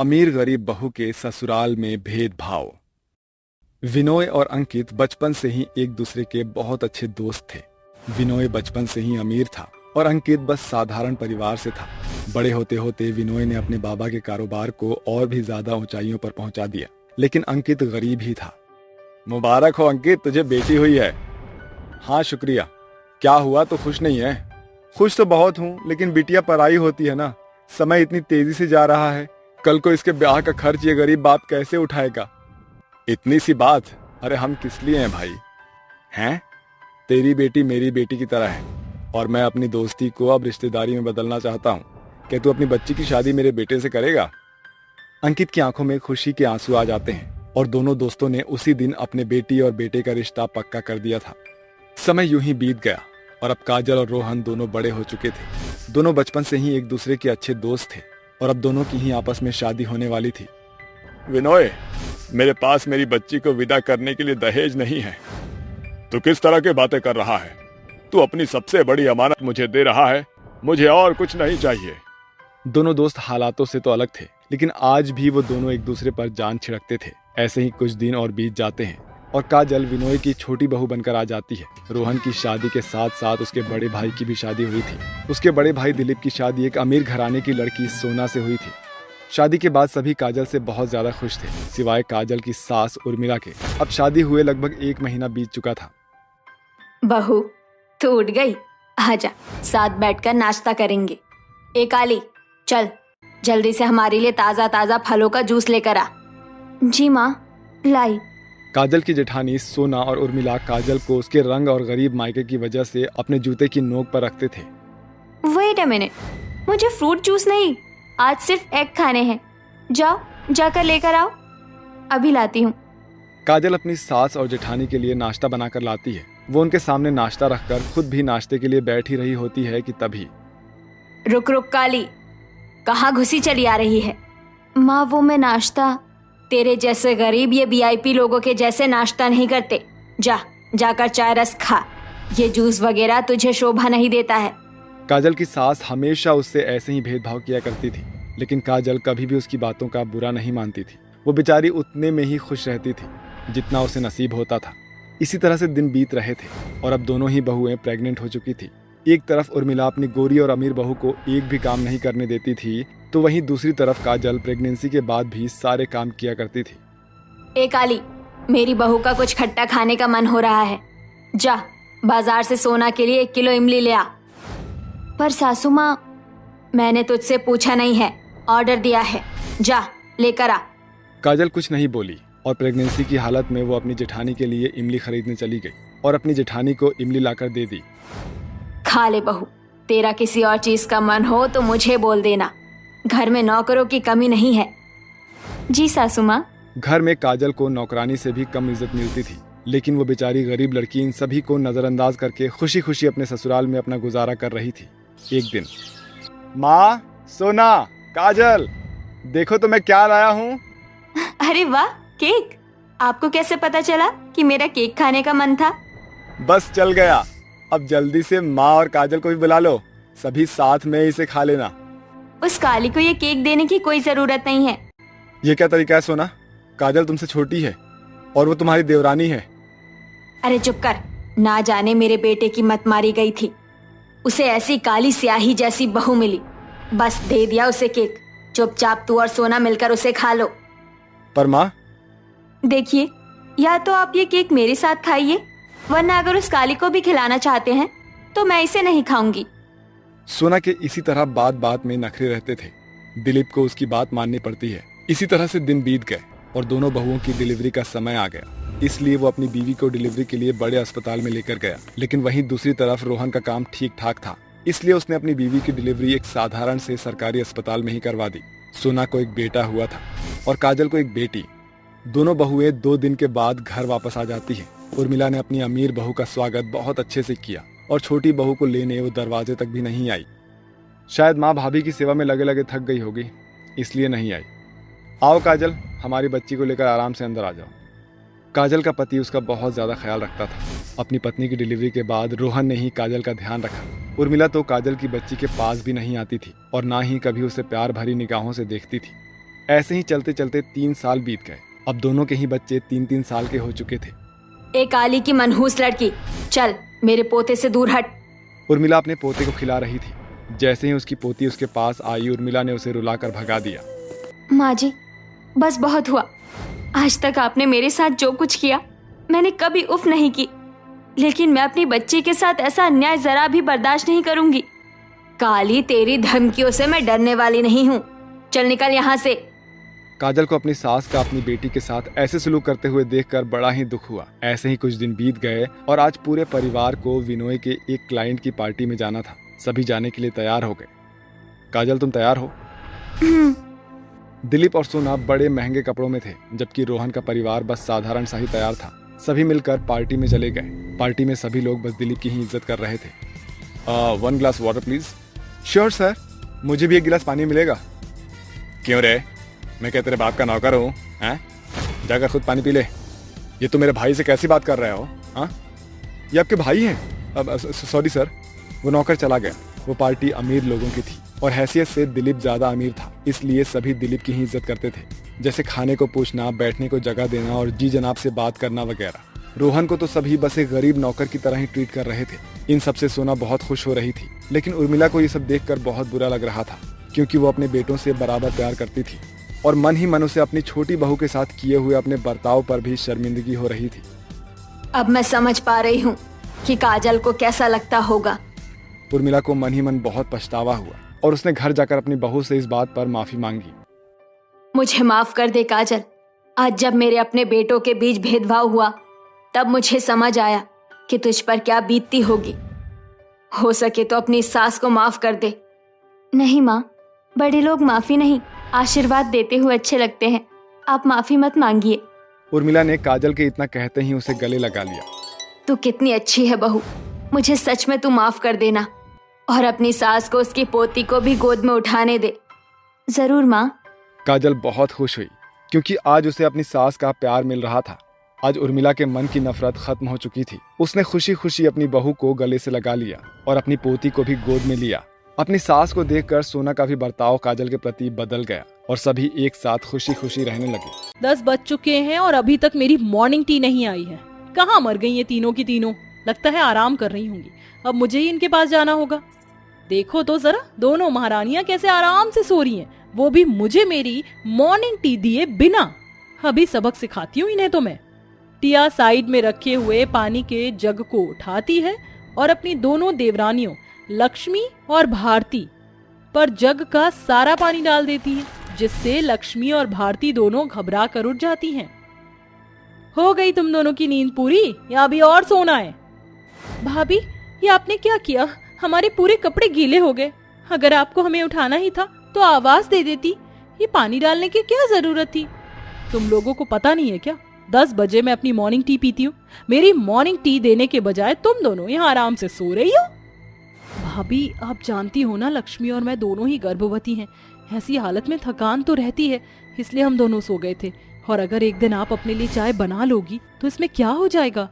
अमीर गरीब बहू के ससुराल में भेदभाव। विनोय और अंकित बचपन से ही एक दूसरे के बहुत अच्छे दोस्त थे। विनोय बचपन से ही अमीर था और अंकित बस साधारण परिवार से था। बड़े होते होते विनोय ने अपने बाबा के कारोबार को और भी ज्यादा ऊंचाइयों पर पहुंचा दिया, लेकिन अंकित गरीब ही था। मुबारक हो अंकित, तुझे बेटी हुई है। हाँ शुक्रिया। क्या हुआ, तो खुश नहीं है? खुश तो बहुत हूँ, लेकिन बिटिया पराई होती है ना। समय इतनी तेजी से जा रहा है, कल को इसके ब्याह का खर्च ये गरीब बाप कैसे उठाएगा? इतनी सी बात, अरे हम किस लिए हैं भाई? हैं? तेरी बेटी मेरी बेटी की तरह है और मैं अपनी दोस्ती को अब रिश्तेदारी में बदलना चाहता हूँ। क्या तू अपनी बच्ची की शादी मेरे बेटे से करेगा? अंकित की आंखों में खुशी के आंसू आ जाते हैं और दोनों दोस्तों ने उसी दिन अपने बेटी और बेटे का रिश्ता पक्का कर दिया था। समय यूं ही बीत गया और अब काजल और रोहन दोनों बड़े हो चुके थे। दोनों बचपन से ही एक दूसरे के अच्छे दोस्त थे और अब दोनों की ही आपस में शादी होने वाली थी। विनोय, मेरे पास मेरी बच्ची को विदा करने के लिए दहेज नहीं है। तू किस तरह की बातें कर रहा है? तू अपनी सबसे बड़ी अमानत मुझे दे रहा है, मुझे और कुछ नहीं चाहिए। दोनों दोस्त हालातों से तो अलग थे, लेकिन आज भी वो दोनों एक दूसरे पर जान छिड़कते थे। ऐसे ही कुछ दिन और बीत जाते हैं और काजल विनोय की छोटी बहू बनकर आ जाती है। रोहन की शादी के साथ साथ उसके बड़े भाई की भी शादी हुई थी। उसके बड़े भाई दिलीप की शादी एक अमीर घराने की लड़की सोना से हुई थी। शादी के बाद सभी काजल से बहुत ज्यादा खुश थे, सिवाय काजल की सास उर्मिला के। अब शादी हुए लगभग 1 महीना बीत चुका था। बहू, तू उठ गई? आजा, साथ बैठकर नाश्ता करेंगे। ए काली, चल जल्दी से हमारे लिए ताजा ताजा फलों का जूस लेकर आ। जी माँ, लाई। काजल की जेठानी सोना और उर्मिला काजल को उसके रंग और गरीब मायके की वजह से अपने जूते की नोक पर रखते थे। वेट अ मिनट, मुझे फ्रूट जूस नहीं, आज सिर्फ एग खाने हैं। जाओ, जाकर लेकर आओ, अभी लाती हूँ। काजल अपनी सास और जेठानी के लिए नाश्ता बनाकर लाती है। वो उनके सामने नाश्ता रखकर खुद भी नाश्ते के लिए बैठ ही रही होती है कि तभी रुक रुक काली, कहाँ घुसी चली आ रही है? माँ, वो मैं नाश्ता, तेरे जैसे गरीब ये वीआईपी लोगों के जैसे नाश्ता नहीं करते। जाकर चाय रस खा, ये जूस वगैरह तुझे शोभा नहीं देता है। काजल की सास हमेशा उससे ऐसे ही भेदभाव किया करती थी, लेकिन काजल कभी भी उसकी बातों का बुरा नहीं मानती थी। वो बेचारी उतने में ही खुश रहती थी जितना उसे नसीब होता था। इसी तरह से दिन बीत रहे थे और अब दोनों ही बहुएं प्रेग्नेंट हो चुकी थी। एक तरफ उर्मिला अपनी गोरी और अमीर बहू को एक भी काम नहीं करने देती थी, तो वहीं दूसरी तरफ काजल प्रेगनेंसी के बाद भी सारे काम किया करती थी। ए काली, मेरी बहू का कुछ खट्टा खाने का मन हो रहा है। जा बाजार से सोना के लिए 1 किलो इमली ले आ। पर सासू माँ, मैंने तुझसे पूछा नहीं है, ऑर्डर दिया है, जा लेकर आ। काजल कुछ नहीं बोली और प्रेगनेंसी की हालत में वो अपनी जेठानी के लिए इमली खरीदने चली गई और अपनी जेठानी को इमली लाकर दे दी। खा ले बहू, तेरा किसी और चीज का मन हो तो मुझे बोल देना, घर में नौकरों की कमी नहीं है। जी सासू माँ। घर में काजल को नौकरानी से भी कम इज्जत मिलती थी, लेकिन वो बेचारी गरीब लड़की इन सभी को नजरअंदाज करके खुशी खुशी अपने ससुराल में अपना गुजारा कर रही थी। एक दिन, माँ, सोना, काजल, देखो तो मैं क्या लाया हूँ। अरे वाह, केक! आपको कैसे पता चला कि मेरा केक खाने का मन था? बस चल गया। अब जल्दी से माँ और काजल को भी बुला लो, सभी साथ में इसे खा लेना। उस काली को ये केक देने की कोई जरूरत नहीं है। ये क्या तरीका है सोना? काजल तुमसे छोटी है और वो तुम्हारी देवरानी है। अरे चुप कर, ना जाने मेरे बेटे की मत मारी गई थी, उसे ऐसी काली स्याही जैसी बहू मिली, बस दे दिया उसे केक। चुपचाप तू और सोना मिलकर उसे खा लो। पर माँ, देखिए, या तो आप ये केक मेरे साथ खाइए, वरना अगर उस काली को भी खिलाना चाहते हैं तो मैं इसे नहीं खाऊंगी। सोना के इसी तरह बात बात में नखरे रहते थे। दिलीप को उसकी बात माननी पड़ती है। इसी तरह से दिन बीत गए और दोनों बहुओं की डिलीवरी का समय आ गया, इसलिए वो अपनी बीवी को डिलीवरी के लिए बड़े अस्पताल में लेकर गया। लेकिन वहीं दूसरी तरफ रोहन का काम ठीक ठाक था, इसलिए उसने अपनी बीवी की डिलीवरी एक साधारण से सरकारी अस्पताल में ही करवा दी। सोना को एक बेटा हुआ था और काजल को एक बेटी। दोनों बहुएं 2 दिन के बाद घर वापस आ जाती है। उर्मिला ने अपनी अमीर बहू का स्वागत बहुत अच्छे से किया और छोटी बहू को लेने वो दरवाजे तक भी नहीं आई। शायद माँ भाभी की सेवा में लगे लगे थक गई होगी, इसलिए नहीं आई। आओ काजल, हमारी बच्ची को लेकर आराम से अंदर आ जाओ। काजल का पति उसका बहुत ज्यादा ख्याल रखता था। अपनी पत्नी की डिलीवरी के बाद रोहन ने ही काजल का ध्यान रखा। उर्मिला तो काजल की बच्ची के पास भी नहीं आती थी और ना ही कभी उसे प्यार भरी निगाहों से देखती थी। ऐसे ही चलते चलते 3 साल बीत गए। अब दोनों के ही बच्चे 3-3 साल के हो चुके थे। ए काली की मनहूस लड़की, चल मेरे पोते से दूर हट। उर्मिला अपने पोते को खिला रही थी। जैसे ही उसकी पोती उसके पास आई, उर्मिला ने उसे रुलाकर भगा दिया। माँ जी, बस बहुत हुआ। आज तक आपने मेरे साथ जो कुछ किया मैंने कभी उफ नहीं की, लेकिन मैं अपनी बच्ची के साथ ऐसा अन्याय जरा भी बर्दाश्त नहीं करूंगी। काली, तेरी धमकियों से मैं डरने वाली नहीं हूँ। चल निकल यहाँ से। काजल को अपनी सास का अपनी बेटी के साथ ऐसे सलूक करते हुए देखकर बड़ा ही दुख हुआ। ऐसे ही कुछ दिन बीत गए और आज पूरे परिवार को विनोय के एक क्लाइंट की पार्टी में जाना था। सभी जाने के लिए तैयार हो गए। काजल, तुम तैयार हो? दिलीप और सोना बड़े महंगे कपड़ों में थे, जबकि रोहन का परिवार बस साधारण सा ही तैयार था। सभी मिलकर पार्टी में चले गए। पार्टी में सभी लोग बस दिलीप की ही इज्जत कर रहे थे। 1 glass water please. Sure sir, मुझे भी 1 गिलास पानी मिलेगा। क्यों रे, मैं क्या तेरे बाप का नौकर हूँ? हैं? जाकर खुद पानी पी ले। ये तो मेरे भाई से कैसी बात कर रहे हो? हाँ, ये आपके भाई हैं? अब सॉरी सर। वो नौकर चला गया। वो पार्टी अमीर लोगों की थी और हैसियत से दिलीप ज्यादा अमीर था, इसलिए सभी दिलीप की ही इज्जत करते थे, जैसे खाने को पूछना, बैठने को जगह देना और जी जनाब से बात करना वगैरह। रोहन को तो सभी बस एक गरीब नौकर की तरह ही ट्रीट कर रहे थे। इन सब से सोना बहुत खुश हो रही थी, लेकिन उर्मिला को ये सब देखकर बहुत बुरा लग रहा था, क्योंकि वो अपने बेटों से बराबर प्यार करती थी और मन ही मन उसे अपनी छोटी बहू के साथ किए हुए अपने बर्ताव पर भी शर्मिंदगी हो रही थी। अब मैं समझ पा रही हूँ कि काजल को कैसा लगता होगा। उर्मिला को मन ही मन बहुत पछतावा हुआ और उसने घर जाकर अपनी बहू से इस बात पर माफी मांगी। मुझे माफ कर दे काजल। आज जब मेरे अपने बेटों के बीच भेदभाव हुआ, तब मुझे समझ आया कि तुझ पर क्या बीतती होगी। हो सके तो अपनी सास को माफ कर दे। नहीं माँ, बड़े लोग माफी नहीं, आशीर्वाद देते हुए अच्छे लगते हैं। आप माफी मत मांगिए। उर्मिला ने काजल के इतना कहते ही उसे गले लगा लिया। तू कितनी अच्छी है बहू, मुझे सच में तू माफ कर देना और अपनी सास को उसकी पोती को भी गोद में उठाने दे। जरूर माँ। काजल बहुत खुश हुई, क्योंकि आज उसे अपनी सास का प्यार मिल रहा था। आज उर्मिला के मन की नफरत खत्म हो चुकी थी। उसने खुशी खुशी अपनी बहू को गले से लगा लिया और अपनी पोती को भी गोद में लिया। अपनी सास को देखकर सोना का भी बर्ताव काजल के प्रति बदल गया और सभी एक साथ खुशी खुशी रहने लगे। 10 बज चुके हैं और अभी तक मेरी मॉर्निंग टी नहीं आई है। कहाँ मर गई ये तीनों की तीनों? लगता है आराम कर रही होंगी। अब मुझे ही इनके पास जाना होगा। देखो तो जरा, दोनों महारानियां कैसे आराम से सो रही हैं, वो भी मुझे मेरी मॉर्निंग टी दिए बिना। अभी सबक सिखाती हूँ इन्हें तो मैं। टिया साइड में रखे हुए पानी के जग को उठाती है और अपनी दोनों देवरानियों लक्ष्मी और भारती पर जग का सारा पानी डाल देती है, जिससे लक्ष्मी और भारती दोनों घबरा कर उठ जाती हैं। हो गई तुम दोनों की नींद पूरी या अभी और सोना है? भाभी, ये आपने क्या किया? हमारे पूरे कपड़े गीले हो गए। अगर आपको हमें उठाना ही था तो आवाज दे देती। ये पानी डालने की क्या जरूरत थी? तुम लोगों को पता नहीं है क्या? 10 बजे मैं अपनी मॉर्निंग टी पीती हूँ। मेरी मॉर्निंग टी देने के बजाय तुम दोनों यहाँ आराम से सो रही हो। भाभी, आप जानती हो ना, लक्ष्मी और मैं दोनों ही गर्भवती हैं। ऐसी हालत में थकान तो रहती है, इसलिए हम दोनों सो गए थे। और अगर एक दिन आप अपने लिए चाय बना लोगी तो इसमें क्या हो जाएगा?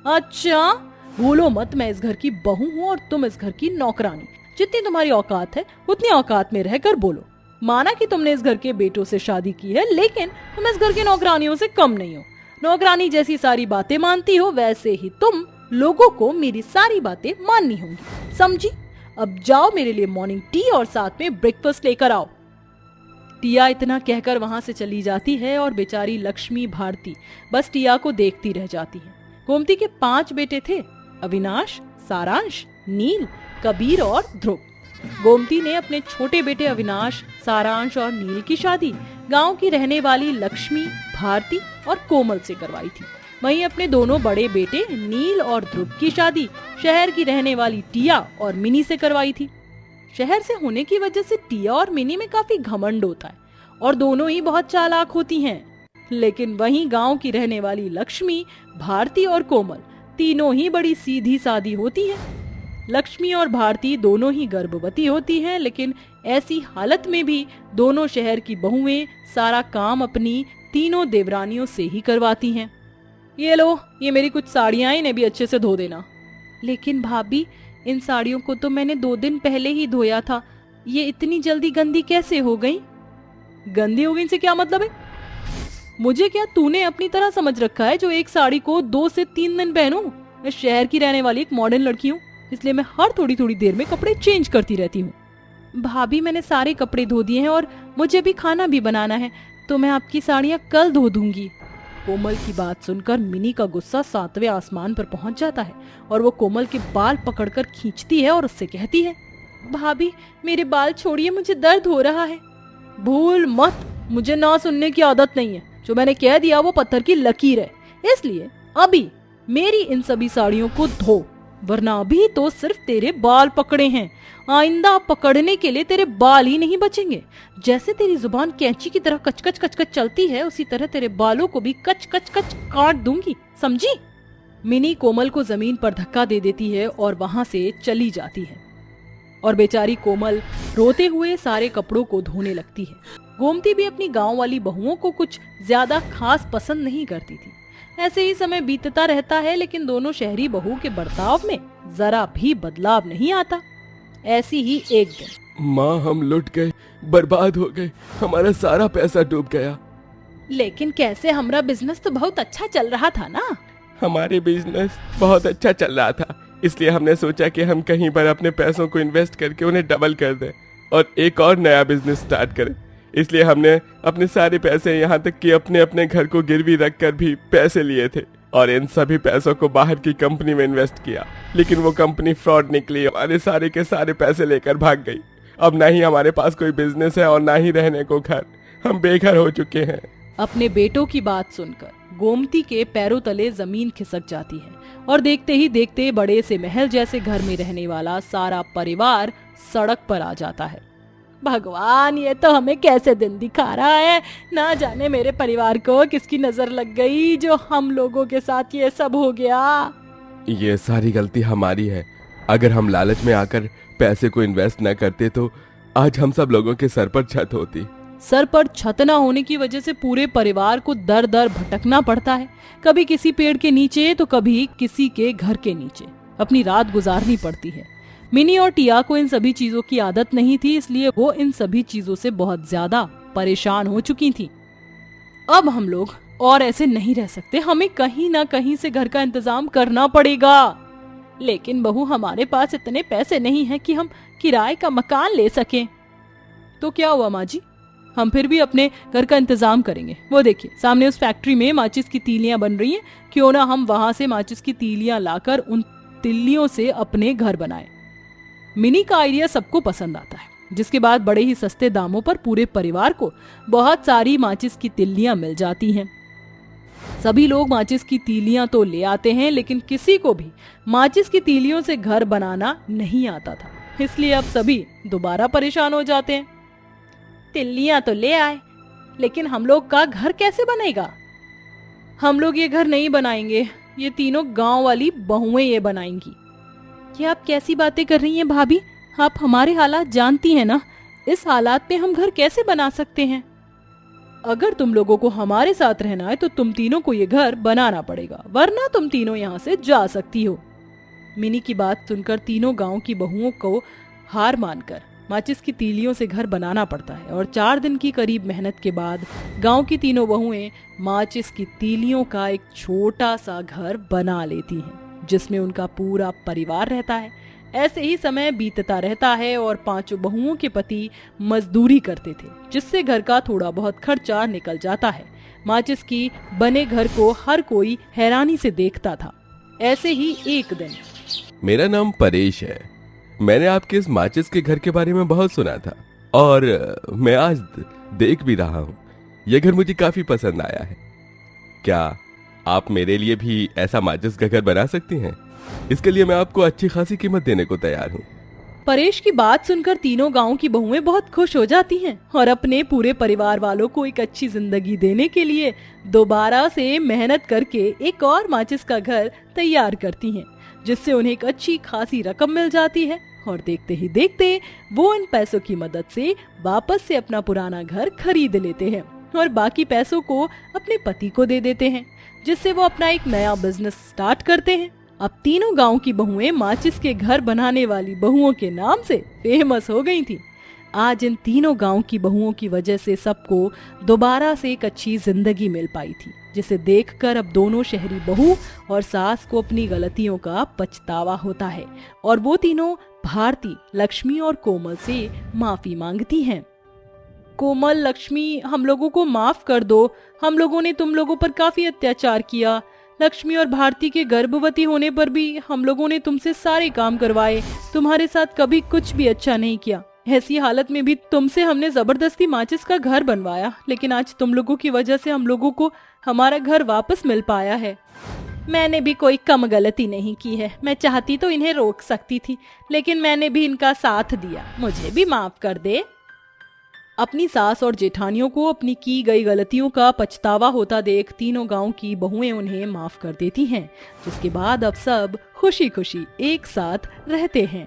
अच्छा, भूलो मत, मैं इस घर की बहू हूँ और तुम इस घर की नौकरानी। जितनी तुम्हारी औकात है उतनी औकात में रहकर बोलो। माना कि तुमने इस घर के बेटों से शादी की है, लेकिन तुम इस घर की नौकरानियों से कम नहीं हो। नौकरानी जैसी सारी बातें मानती हो, वैसे ही तुम लोगों को मेरी सारी बातें माननी होंगी, समझी? अब जाओ मेरे लिए मॉर्निंग टी और साथ में ब्रेकफास्ट लेकर आओ। टिया इतना कहकर वहां से चली जाती है और बेचारी लक्ष्मी भारती बस टिया को देखती रह जाती है। गोमती के 5 बेटे थे, अविनाश, सारांश, नील, कबीर और ध्रुव। गोमती ने अपने छोटे बेटे अविनाश, सारांश और नील की शादी गांव की रहने वाली लक्ष्मी, भारती और कोमल से करवाई थी। वहीं अपने दोनों बड़े बेटे नील और ध्रुव की शादी शहर की रहने वाली टिया और मिनी से करवाई थी। शहर से होने की वजह से टिया और मिनी में काफी घमंड होता है और दोनों ही बहुत चालाक होती हैं। लेकिन वहीं गांव की रहने वाली लक्ष्मी, भारती और कोमल तीनों ही बड़ी सीधी सादी होती हैं। लक्ष्मी और भारती दोनों ही गर्भवती होती हैं, लेकिन ऐसी हालत में भी दोनों शहर की बहुएं सारा काम अपनी तीनों देवरानियों से ही करवाती हैं। ये लो, ये मेरी कुछ साड़ियां, इन्हें भी अच्छे से धो देना। लेकिन भाभी, इन साड़ियों को तो मैंने 2 दिन पहले ही धोया था, ये इतनी जल्दी गंदी कैसे हो गई? गंदी हो गई इनसे क्या मतलब है? मुझे क्या तूने अपनी तरह समझ रखा है जो एक साड़ी को 2 से 3 दिन पहनूं? मैं शहर की रहने वाली एक मॉडर्न लड़की हूँ, इसलिए मैं हर थोड़ी थोड़ी देर में कपड़े चेंज करती रहती हूँ। भाभी मैंने सारे कपड़े धो दिए हैं और मुझे भी खाना भी बनाना है, तो मैं आपकी साड़ियाँ कल धो दूंगी। कोमल की बात सुनकर मिनी का गुस्सा 7वें आसमान पर पहुंच जाता है और वो कोमल के बाल पकड़कर खींचती है और उससे कहती है, भाभी मेरे बाल छोड़िए, मुझे दर्द हो रहा है। भूल मत, मुझे ना सुनने की आदत नहीं है। जो मैंने कह दिया वो पत्थर की लकीर है, इसलिए अभी मेरी इन सभी साड़ियों को धो, वरना अभी तो सिर्फ तेरे बाल पकड़े हैं, आइंदा पकड़ने के लिए तेरे बाल ही नहीं बचेंगे। जैसे तेरी जुबान कैंची की तरह कचकच कचकच चलती है, उसी तरह तेरे बालों को भी कच कच कच काट दूंगी, समझी? मिनी कोमल को जमीन पर धक्का दे देती है और वहां से चली जाती है और बेचारी कोमल रोते हुए सारे कपड़ों को धोने लगती है। गोमती भी अपनी गांव वाली बहुओं को कुछ ज्यादा खास पसंद नहीं करती थी। ऐसे ही समय बीतता रहता है, लेकिन दोनों शहरी बहू के बर्ताव में जरा भी बदलाव नहीं आता। ऐसी ही एक दिन, माँ हम लुट गए, बर्बाद हो गए, हमारा सारा पैसा डूब गया। लेकिन कैसे, हमारा बिजनेस तो बहुत अच्छा चल रहा था ना। हमारे बिजनेस बहुत अच्छा चल रहा था, इसलिए हमने सोचा कि हम कहीं पर अपने पैसों को इन्वेस्ट करके उन्हें डबल कर दें और एक और नया बिजनेस स्टार्ट करें। इसलिए हमने अपने सारे पैसे, यहाँ तक कि अपने अपने घर को गिरवी रखकर भी पैसे लिए थे और इन सभी पैसों को बाहर की कंपनी में इन्वेस्ट किया। लेकिन वो कंपनी फ्रॉड निकली, हमारे सारे के सारे पैसे लेकर भाग गई। अब ना ही हमारे पास कोई बिजनेस है और ना ही रहने को घर, हम बेघर हो चुके हैं। अपने बेटों की बात सुनकर गोमती के पैरों तले जमीन खिसक जाती है और देखते ही देखते बड़े से महल जैसे घर में रहने वाला सारा परिवार सड़क पर आ जाता है। भगवान, ये तो हमें कैसे दिन दिखा रहा है। ना जाने मेरे परिवार को किसकी नजर लग गई जो हम लोगों के साथ ये सब हो गया। ये सारी गलती हमारी है। अगर हम लालच में आकर पैसे को इन्वेस्ट न करते तो आज हम सब लोगों के सर पर छत होती। सर पर छत न होने की वजह से पूरे परिवार को दर दर भटकना पड़ता है। कभी किसी पेड़ के नीचे तो कभी किसी के घर के नीचे अपनी रात गुजारनी पड़ती है। मिनी और टिया को इन सभी चीजों की आदत नहीं थी, इसलिए वो इन सभी चीजों से बहुत ज्यादा परेशान हो चुकी थी। अब हम लोग और ऐसे नहीं रह सकते, हमें कहीं ना कहीं से घर का इंतजाम करना पड़ेगा। लेकिन बहू, हमारे पास इतने पैसे नहीं हैं कि हम किराए का मकान ले सकें। तो क्या हुआ माँ जी, हम फिर भी अपने घर का इंतजाम करेंगे। वो देखिए सामने उस फैक्ट्री में माचिस की तीलियां बन रही हैं, क्यों ना हम वहां से माचिस की तीलियां लाकर उन तिल्लियों से अपने घर बनाएं। मिनी का आइडिया सबको पसंद आता है, जिसके बाद बड़े ही सस्ते दामों पर पूरे परिवार को बहुत सारी माचिस की तिल्लियां मिल जाती हैं। सभी लोग माचिस की तीलियां तो ले आते हैं, लेकिन किसी को भी माचिस की तीलियों से घर बनाना नहीं आता था, इसलिए अब सभी दोबारा परेशान हो जाते हैं। तिल्लियां तो ले आए, लेकिन हम लोग का घर कैसे बनेगा? हम लोग ये घर नहीं बनाएंगे, ये तीनों गांव वाली बहुएं ये बनाएंगी। ये आप कैसी बातें कर रही हैं भाभी? आप हमारे हालात जानती हैं ना, इस हालात में हम घर कैसे बना सकते हैं? अगर तुम लोगों को हमारे साथ रहना है तो तुम तीनों को ये घर बनाना पड़ेगा, वरना तुम तीनों यहाँ से जा सकती हो। मिनी की बात सुनकर तीनों गांव की बहुओं को हार मानकर माचिस की तीलियों से घर बनाना पड़ता है और 4 दिन की करीब मेहनत के बाद गांव की तीनों बहुएं माचिस की तीलियों का एक छोटा सा घर बना लेती हैं, जिसमें उनका पूरा परिवार रहता है। ऐसे ही समय बीतता रहता है और 5 बहुओं के पति मजदूरी करते थे, जिससे घर का थोड़ा बहुत खर्चा निकल जाता है। माचिस की बने घर को हर कोई हैरानी से देखता था। ऐसे ही एक दिन, मेरा नाम परेश है। मैंने आपके इस माचिस के घर के बारे में बहुत सुना था और मैं आज देख भी रहा हूँ। यह घर मुझे काफी पसंद आया है। क्या आप मेरे लिए भी ऐसा माचिस का घर बना सकती हैं? इसके लिए मैं आपको अच्छी खासी कीमत देने को तैयार हूँ। परेश की बात सुनकर तीनों गांव की बहुएं बहुत खुश हो जाती हैं और अपने पूरे परिवार वालों को एक अच्छी जिंदगी देने के लिए दोबारा से मेहनत करके एक और माचिस का घर तैयार करती हैं, जिससे उन्हें एक अच्छी खासी रकम मिल जाती है। और देखते ही देखते वो इन पैसों की मदद से वापस से अपना पुराना घर खरीद लेते हैं और बाकी पैसों को अपने पति को दे देते हैं, जिससे वो अपना एक नया बिजनेस स्टार्ट करते हैं। अब तीनों गांव की बहुएं माचिस के घर बनाने वाली बहुओं के नाम से फेमस हो गई थी। आज इन तीनों गांव की बहुओं की वजह से सबको दोबारा से एक अच्छी जिंदगी मिल पाई थी, जिसे देखकर अब दोनों शहरी बहू और सास को अपनी गलतियों का पछतावा होता है और वो तीनों भारती, लक्ष्मी और कोमल से माफी मांगती हैं। कोमल, लक्ष्मी, हम लोगों को माफ कर दो, हम लोगों ने तुम लोगों पर काफी अत्याचार किया। लक्ष्मी और भारती के गर्भवती होने पर भी हम लोगों ने तुमसे सारे काम करवाए, तुम्हारे साथ कभी कुछ भी अच्छा नहीं किया। ऐसी हालत में भी तुमसे हमने जबरदस्ती माचिस का घर बनवाया, लेकिन आज तुम लोगों की वजह से हम लोगों को हमारा घर वापस मिल पाया है। मैंने भी कोई कम गलती नहीं की है, मैं चाहती तो इन्हें रोक सकती थी, लेकिन मैंने भी इनका साथ दिया, मुझे भी माफ कर दे। अपनी सास और जेठानियों को अपनी की गई गलतियों का पछतावा होता देख तीनों गांव की बहुएं उन्हें माफ कर देती हैं, जिसके बाद अब सब खुशी खुशी एक साथ रहते हैं।